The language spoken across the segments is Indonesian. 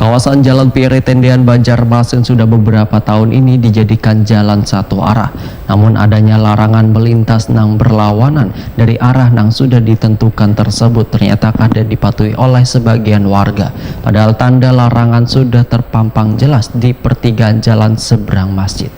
Kawasan Jalan Pire Tendean Banjarmasin sudah beberapa tahun ini dijadikan jalan satu arah. Namun adanya larangan melintas nang berlawanan dari arah nang sudah ditentukan tersebut ternyata kada dipatuhi oleh sebagian warga. Padahal tanda larangan sudah terpampang jelas di pertigaan jalan seberang masjid.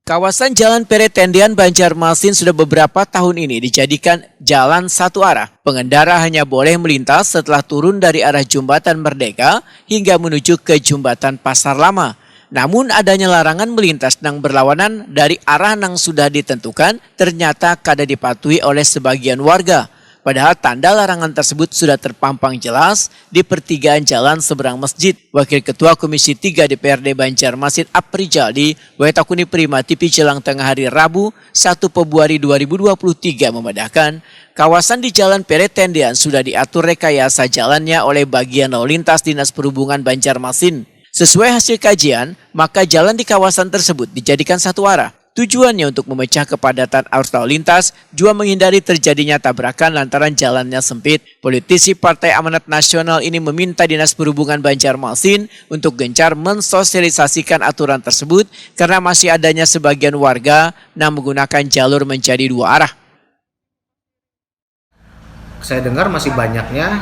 Kawasan Jalan Pire Tendean Banjarmasin sudah beberapa tahun ini dijadikan jalan satu arah. Pengendara hanya boleh melintas setelah turun dari arah Jembatan Merdeka hingga menuju ke Jembatan Pasar Lama. Namun adanya larangan melintas nang berlawanan dari arah nang sudah ditentukan ternyata kada dipatuhi oleh sebagian warga. Padahal tanda larangan tersebut sudah terpampang jelas di pertigaan jalan seberang masjid. Wakil Ketua Komisi 3 DPRD Banjarmasin Aprijali Wetakuni Prima TV jelang tengah hari Rabu 1 Februari 2023 memandahkan kawasan di Jalan Pire Tendean sudah diatur rekayasa jalannya oleh bagian lalu lintas Dinas Perhubungan Banjarmasin. Sesuai hasil kajian, maka jalan di kawasan tersebut dijadikan satu arah. Tujuannya untuk memecah kepadatan arus lalu lintas, juga menghindari terjadinya tabrakan lantaran jalannya sempit. Politisi Partai Amanat Nasional ini meminta Dinas Perhubungan Banjarmasin untuk gencar mensosialisasikan aturan tersebut karena masih adanya sebagian warga yang menggunakan jalur menjadi dua arah. Saya dengar masih banyaknya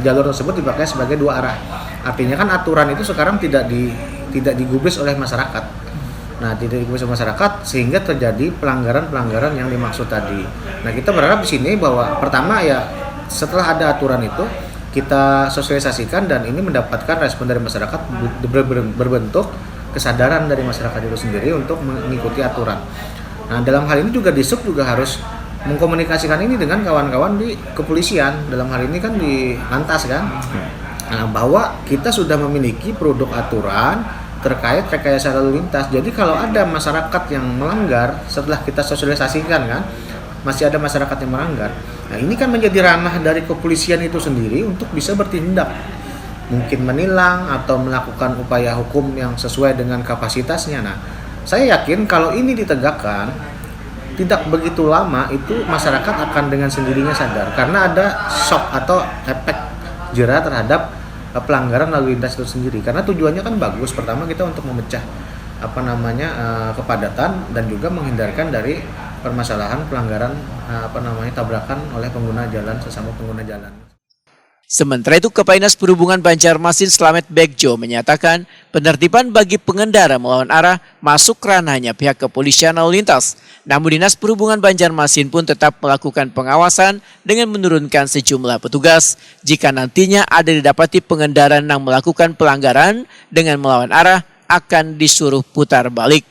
jalur tersebut dipakai sebagai dua arah. Artinya kan aturan itu sekarang tidak digubris oleh masyarakat. Nah, tidak digubris oleh masyarakat sehingga terjadi pelanggaran-pelanggaran yang dimaksud tadi. Nah, kita berharap di sini bahwa pertama ya setelah ada aturan itu kita sosialisasikan dan ini mendapatkan respon dari masyarakat berbentuk kesadaran dari masyarakat itu sendiri untuk mengikuti aturan. Nah, dalam hal ini juga Disub juga harus mengkomunikasikan ini dengan kawan-kawan di kepolisian, dalam hal ini kan di Lantas kan. Nah, bahwa kita sudah memiliki produk aturan terkait rekayasa lalu lintas. Jadi kalau ada masyarakat yang melanggar setelah kita sosialisasikan kan, masih ada masyarakat yang melanggar. Nah, ini kan menjadi ranah dari kepolisian itu sendiri untuk bisa bertindak. Mungkin menilang atau melakukan upaya hukum yang sesuai dengan kapasitasnya. Nah, saya yakin kalau ini ditegakkan tidak begitu lama itu masyarakat akan dengan sendirinya sadar karena ada shock atau efek jera terhadap pelanggaran lalu lintas itu sendiri. Karena tujuannya kan bagus. Pertama kita untuk memecah kepadatan dan juga menghindarkan dari permasalahan pelanggaran tabrakan oleh pengguna jalan sesama pengguna jalan. Sementara itu, Kepala Dinas Perhubungan Banjarmasin Slamet Begjo menyatakan penertiban bagi pengendara melawan arah masuk ranahnya pihak kepolisian lalu lintas. Namun Dinas Perhubungan Banjarmasin pun tetap melakukan pengawasan dengan menurunkan sejumlah petugas. Jika nantinya ada didapati pengendara yang melakukan pelanggaran dengan melawan arah akan disuruh putar balik.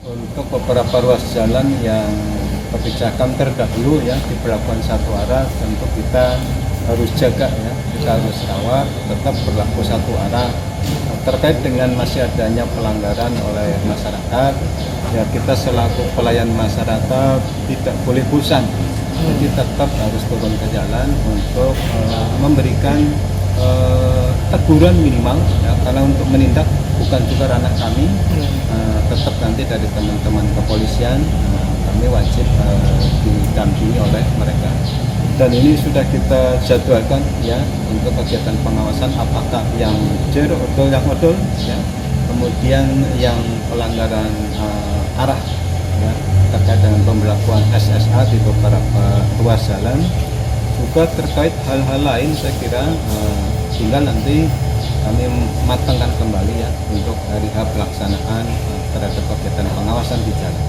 Untuk beberapa ruas jalan yang kebijakan terdahulu ya diberlakukan satu arah, tentu kita harus jaga ya, kita harus rawat tetap berlaku satu arah. Terkait dengan masih adanya pelanggaran oleh masyarakat ya, kita selaku pelayan masyarakat tidak boleh bosan, jadi tetap harus turun ke jalan untuk memberikan teguran minimal ya, karena untuk menindak bukan juga ranah kami, tetap nanti dari teman-teman kepolisian kami wajib didampingi oleh mereka. Dan ini sudah kita jadwalkan ya untuk kegiatan pengawasan, apakah yang jero odol yang odol ya, kemudian yang pelanggaran arah ya, terkait dengan pemberlakuan SSA di beberapa ruas jalan. Juga terkait hal-hal lain saya kira tinggal nanti kami matangkan kembali ya untuk hari H pelaksanaan terhadap kegiatan pengawasan di jalan.